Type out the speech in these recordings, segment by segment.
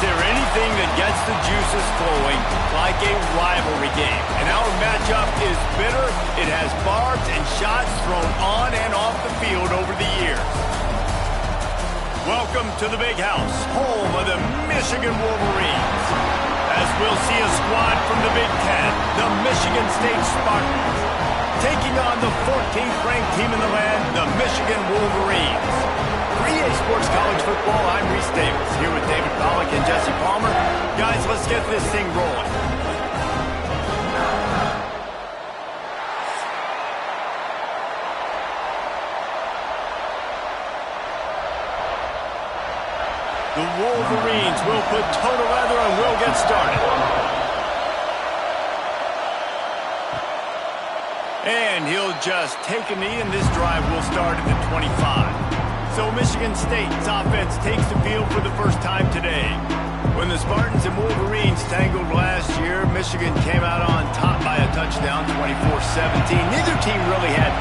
there anything that gets the juices flowing like a rivalry game? And our matchup is bitter. It has barbs and shots thrown on and off the field over the years. Welcome to the Big House, home of the Michigan Wolverines. As we'll see a squad from the Big Ten, the Michigan State Spartans, taking on the 14th ranked team in the land, the Michigan Wolverines. For EA Sports College Football, I'm Reese Davis, here with David Pollack and Jesse Palmer. Guys, let's get this thing rolling. The Wolverines will put toe to leather and we'll get started. And he'll just take a knee, and this drive will start at the 25. So Michigan State's offense takes the field for the first time today. When the Spartans and Wolverines tangled last year, Michigan came out on top by a touchdown, 24-17. Neither team really had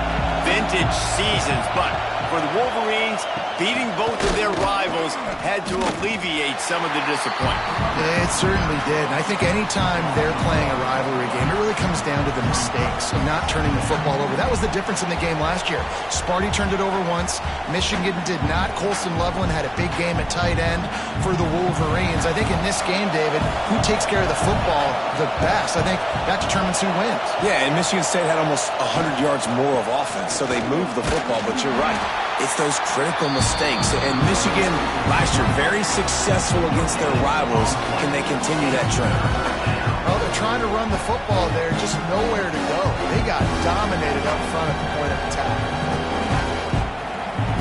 vintage seasons, but for the Wolverines, beating both of their rivals had to alleviate some of the disappointment. It certainly did. And I think anytime they're playing a rivalry game, it really comes down to the mistakes and not turning the football over. That was the difference in the game last year. Sparty turned it over once. Michigan did not. Colson Loveland had a big game at tight end for the Wolverines. I think in this game, David, who takes care of the football the best? I think that determines who wins. Yeah, and Michigan State had almost 100 yards more of offense, so they moved the football, but you're right. It's those critical mistakes. And Michigan, last year, very successful against their rivals. Can they continue that trend? Well, they're trying to run the football there, just nowhere to go. They got dominated up front at the point of attack.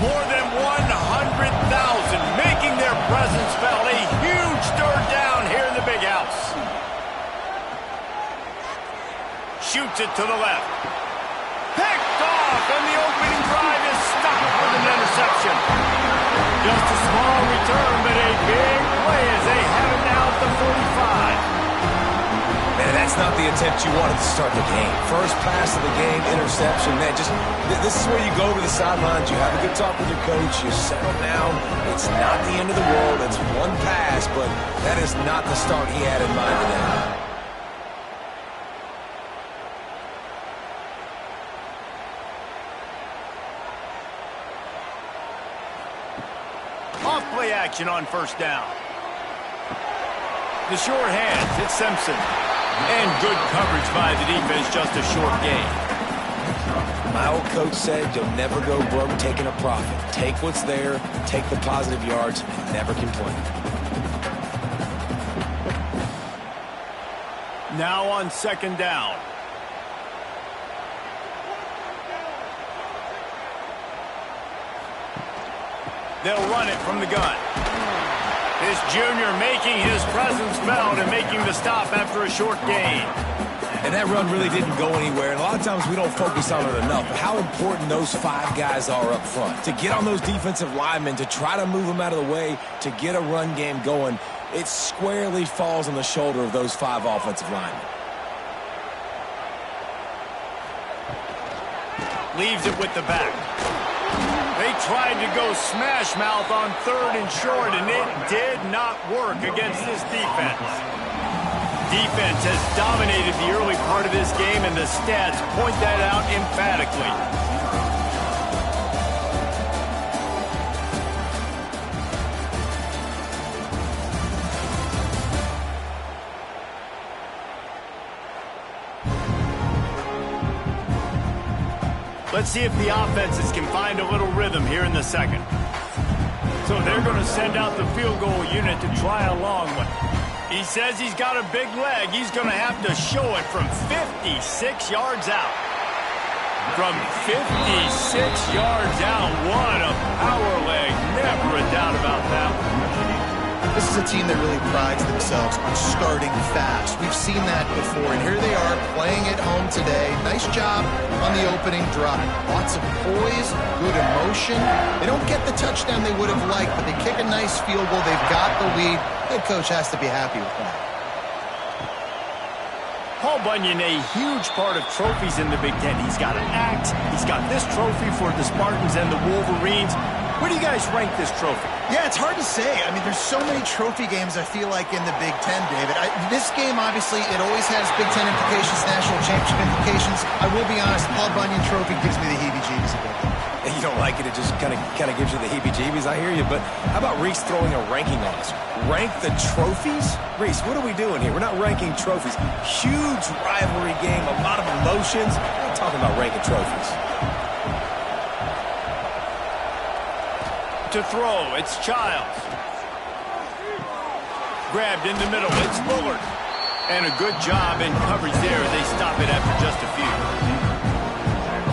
More than 100,000 making their presence felt. A huge third down here in the Big House. Shoots it to the left. Picked off, and the opening drive is stopped with an interception. Just a small return, but a big play as they have it now at the 45. Man, that's not the attempt you wanted to start the game. First pass of the game, interception. Man, this is where you go to the sidelines. You have a good talk with your coach. You settle down. It's not the end of the world. It's one pass, but that is not the start he had in mind today. Off-play action on first down. The short hands, it's Simpson. And good coverage by the defense, just a short gain. My old coach said you'll never go broke taking a profit. Take what's there, take the positive yards, and never complain. Now on second down. They'll run it from the gun. This junior making his presence felt and making the stop after a short gain. And that run really didn't go anywhere. And a lot of times we don't focus on it enough. But how important those five guys are up front. To get on those defensive linemen, to try to move them out of the way, to get a run game going, it squarely falls on the shoulder of those five offensive linemen. Leaves it with the back. They tried to go smash mouth on third and short, and it did not work against this defense. Defense has dominated the early part of this game, and the stats point that out emphatically. Let's see if the offenses can find a little rhythm here in the second. So they're going to send out the field goal unit to try a long one. He says he's got a big leg. He's going to have to show it from 56 yards out. From 56 yards out, what a power leg. Never a doubt about that one. This is a team that really prides themselves on starting fast. We've seen that before, and here they are playing at home today. Nice job on the opening drive. Lots of poise, good emotion. They don't get the touchdown they would have liked, but they kick a nice field goal. They've got the lead. Head coach has to be happy with that. Paul Bunyan, a huge part of trophies in the Big Ten. He's got an act. He's got this trophy for the Spartans and the Wolverines. Where do you guys rank this trophy? Yeah, it's hard to say. I mean, there's so many trophy games, I feel like, in the Big Ten, David. This game, obviously, it always has Big Ten implications, national championship implications. I will be honest, Paul Bunyan Trophy gives me the heebie-jeebies a bit. You don't like it, it just kind of gives you the heebie-jeebies. I hear you, but how about Reese throwing a ranking on us? Rank the trophies? Reese, what are we doing here? We're not ranking trophies. Huge rivalry game, a lot of emotions. We're not talking about ranking trophies. To throw, it's Childs. Grabbed in the middle, it's Bullard. And a good job in coverage there. They stop it after just a few.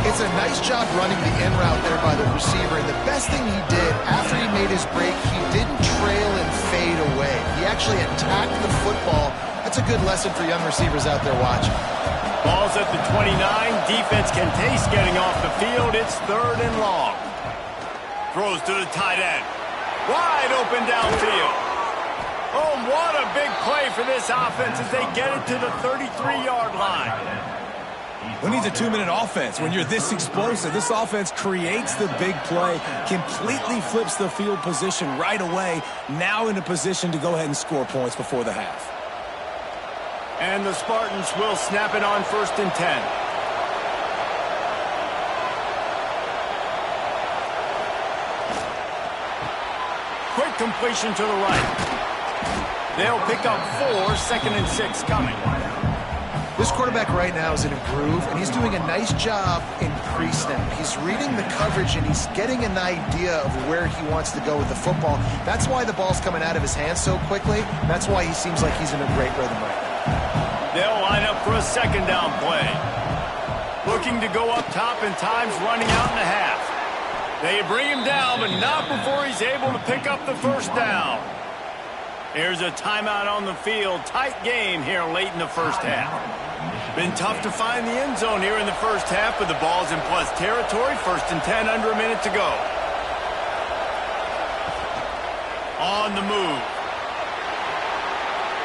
It's a nice job running the in route there by the receiver. And the best thing he did after he made his break, he didn't trail and fade away. He actually attacked the football. That's a good lesson for young receivers out there watching. Ball's at the 29. Defense can taste getting off the field. It's 3rd and long. Throws to the tight end. Wide open downfield. Oh, what a big play for this offense as they get it to the 33-yard line. Who needs a 2-minute offense? When you're this explosive, this offense creates the big play, completely flips the field position right away, now in a position to go ahead and score points before the half. And the Spartans will snap it on 1st and 10. Quick completion to the right. They'll pick up 4, 2nd and 6 coming. This quarterback right now is in a groove, and he's doing a nice job in pre-snap. He's reading the coverage, and he's getting an idea of where he wants to go with the football. That's why the ball's coming out of his hands so quickly. That's why he seems like he's in a great rhythm right now. They'll line up for a 2nd down play. Looking to go up top, and time's running out in the half. They bring him down, but not before he's able to pick up the 1st down. Here's a timeout on the field. Tight game here late in the 1st half. Been tough to find the end zone here in the 1st half, but the ball's in plus territory. 1st and 10, under a minute to go. On the move.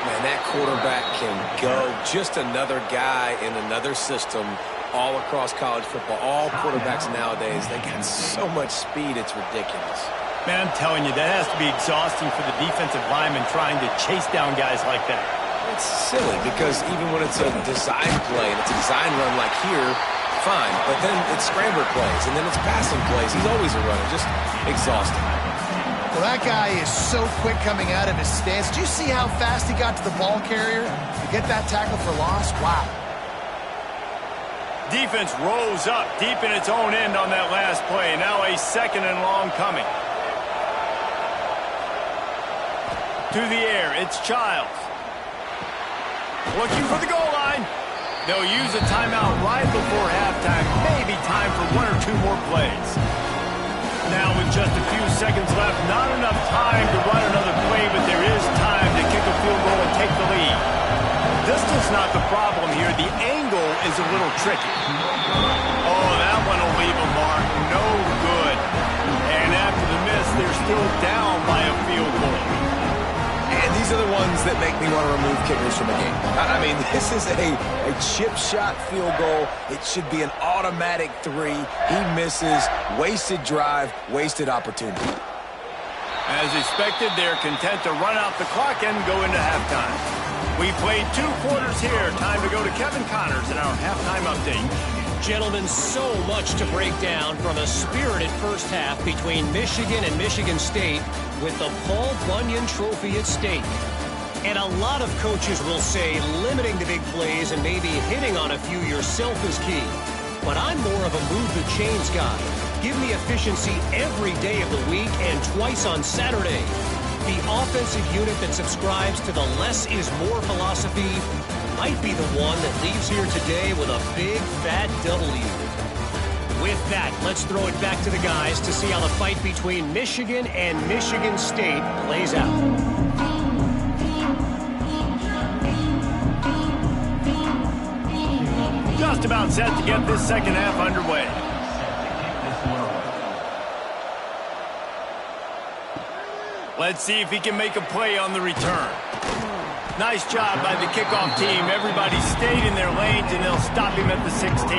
Man, that quarterback can go. Just another guy in another system all across college football. All quarterbacks nowadays, they got so much speed, it's ridiculous. Man, I'm telling you, that has to be exhausting for the defensive lineman trying to chase down guys like that. It's silly because even when it's a design play and it's a design run like here, fine. But then it's scrambler plays and then it's passing plays. He's always a runner. Just exhausting. Well, that guy is so quick coming out of his stance. Did you see how fast he got to the ball carrier to get that tackle for loss? Wow. Defense rose up deep in its own end on that last play. Now a 2nd and long coming. To the air, it's Childs. Looking for the goal line. They'll use a timeout right before halftime. Maybe time for 1 or 2 more plays. Now with just a few seconds left, not enough time to run another play, but there is time to kick a field goal and take the lead. Distance not the problem here. The angle is a little tricky. Oh, that one will leave a mark. No good. And after the miss, they're still down by a field goal. And these are the ones that make me want to remove kickers from the game. I mean, this is a chip shot field goal. It should be an automatic 3. He misses. Wasted drive, wasted opportunity. As expected, they're content to run out the clock and go into halftime. We played 2 quarters here. Time to go to Kevin Connors in our halftime update. Gentlemen, so much to break down from a spirited 1st half between Michigan and Michigan State with the Paul Bunyan Trophy at stake. And a lot of coaches will say limiting the big plays and maybe hitting on a few yourself is key. But I'm more of a move the chains guy. Give me efficiency every day of the week and twice on Saturday. The offensive unit that subscribes to the less is more philosophy might be the one that leaves here today with a big fat W. With that, let's throw it back to the guys to see how the fight between Michigan and Michigan State plays out. Just about set to get this 2nd half underway. Let's see if he can make a play on the return. Nice job by the kickoff team. Everybody stayed in their lanes, and they'll stop him at the 16.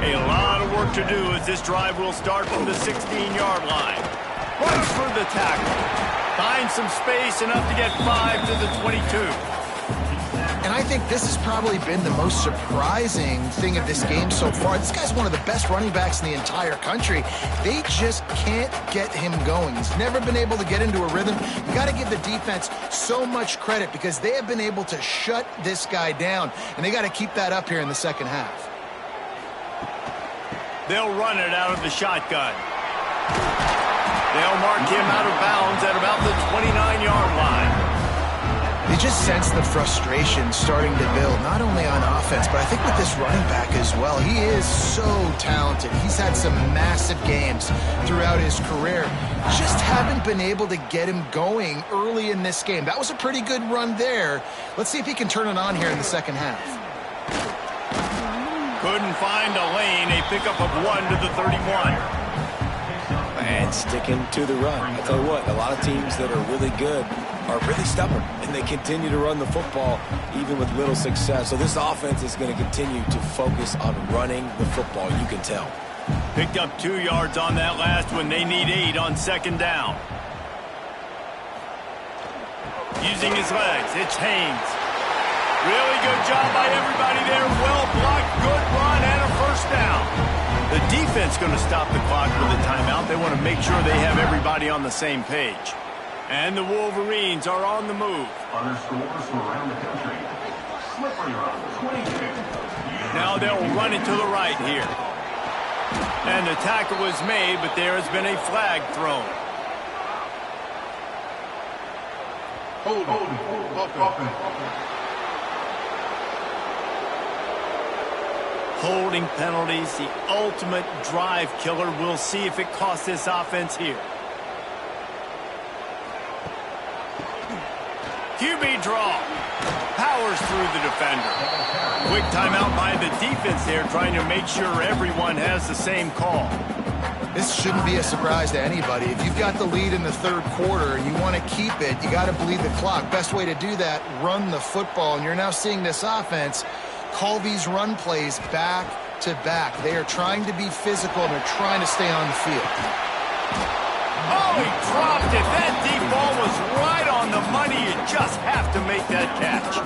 A lot of work work to do as this drive will start from the 16-yard line. Runs for the tackle. Finds some space, enough to get 5 to the 22. And I think this has probably been the most surprising thing of this game so far. This guy's one of the best running backs in the entire country. They just can't get him going. He's never been able to get into a rhythm. You got to give the defense so much credit because they have been able to shut this guy down, and they got to keep that up here in the second half. They'll run it out of the shotgun. They'll mark him out of bounds at about the 29-yard line. You just sense the frustration starting to build, not only on offense, but I think with this running back as well. He is so talented. He's had some massive games throughout his career. Just haven't been able to get him going early in this game. That was a pretty good run there. Let's see if he can turn it on here in the second half. Couldn't find a lane. A pickup of 1 to the 31. And sticking to the run. I tell you what, a lot of teams that are really good are really stubborn, and they continue to run the football even with little success. So this offense is going to continue to focus on running the football, you can tell. Picked up 2 yards on that last one. They need 8 on second down. Using his legs, it's Haynes. Really good job by everybody there. Well blocked, good run, and a first down. The defense going to stop the clock with a timeout. They want to make sure they have everybody on the same page. And the Wolverines are on the move. Now they'll run it to the right here. And the tackle was made, but there has been a flag thrown. Holding penalties, the ultimate drive killer. We'll see if it costs this offense here. QB draw. Powers through the defender. Quick timeout by the defense there, trying to make sure everyone has the same call. This shouldn't be a surprise to anybody. If you've got the lead in the third quarter and you want to keep it, you got to bleed the clock. Best way to do that, run the football. And you're now seeing this offense call these run plays back to back. They are trying to be physical and they're trying to stay on the field. Oh, he dropped it. That deep ball was right on the money. You just have to make that catch.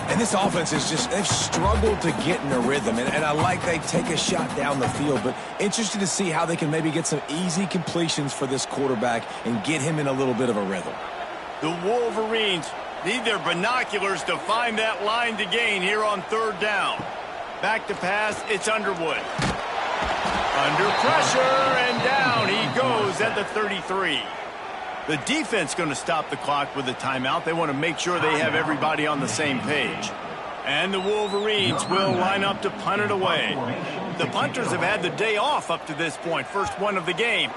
And this offense is just, they've struggled to get in a rhythm. And I like they take a shot down the field, but interested to see how they can maybe get some easy completions for this quarterback and get him in a little bit of a rhythm. The Wolverines need their binoculars to find that line to gain here on third down. Back to pass, it's Underwood. Under pressure, and down he goes at the 33. The defense going to stop the clock with a timeout. They want to make sure they have everybody on the same page. And the Wolverines will line up to punt it away. The punters have had the day off up to this point. First one of the game.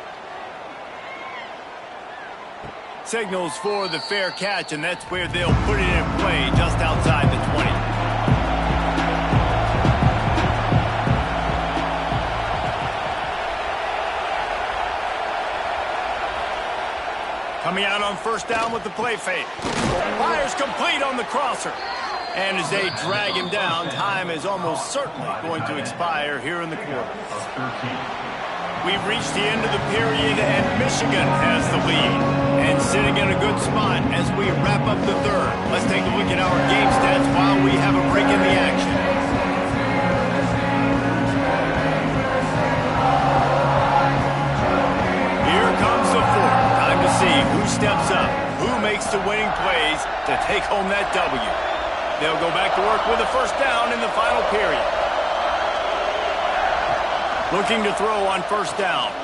Signals for the fair catch, and that's where they'll put it in play just outside the 20. Coming out on first down with the play fake. Fires complete on the crosser. And as they drag him down, time is almost certainly going to expire here in the quarter. We've reached the end of the period, and Michigan has the lead. And sitting in a good spot as we wrap up the third. Let's take a look at our game stats while we have a break in the action. Here comes the fourth. Time to see who steps up, who makes the winning plays to take home that W. They'll go back to work with a first down in the final period. Looking to throw on first down.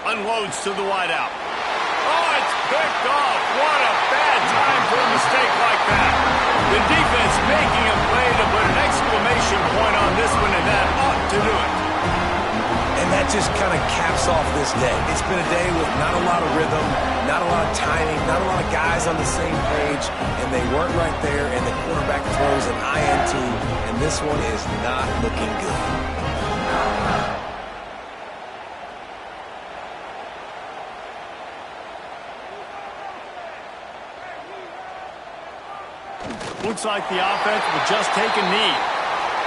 Unloads to the wideout. Oh, it's picked off. What a bad time for a mistake like that. The defense making a play to put an exclamation point on this one, and that ought to do it. And that just kind of caps off this day. It's been a day with not a lot of rhythm, not a lot of timing, not a lot of guys on the same page, and they weren't right there, and the quarterback throws an INT, and this one is not looking good. Looks like the offense will just take a knee.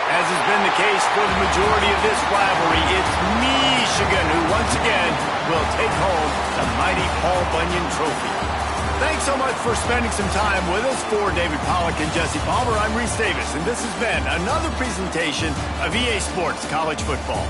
As has been the case for the majority of this rivalry, it's will take home the mighty Paul Bunyan Trophy. Thanks so much for spending some time with us. For David Pollack and Jesse Palmer, I'm Reese Davis, and this has been another presentation of EA Sports College Football.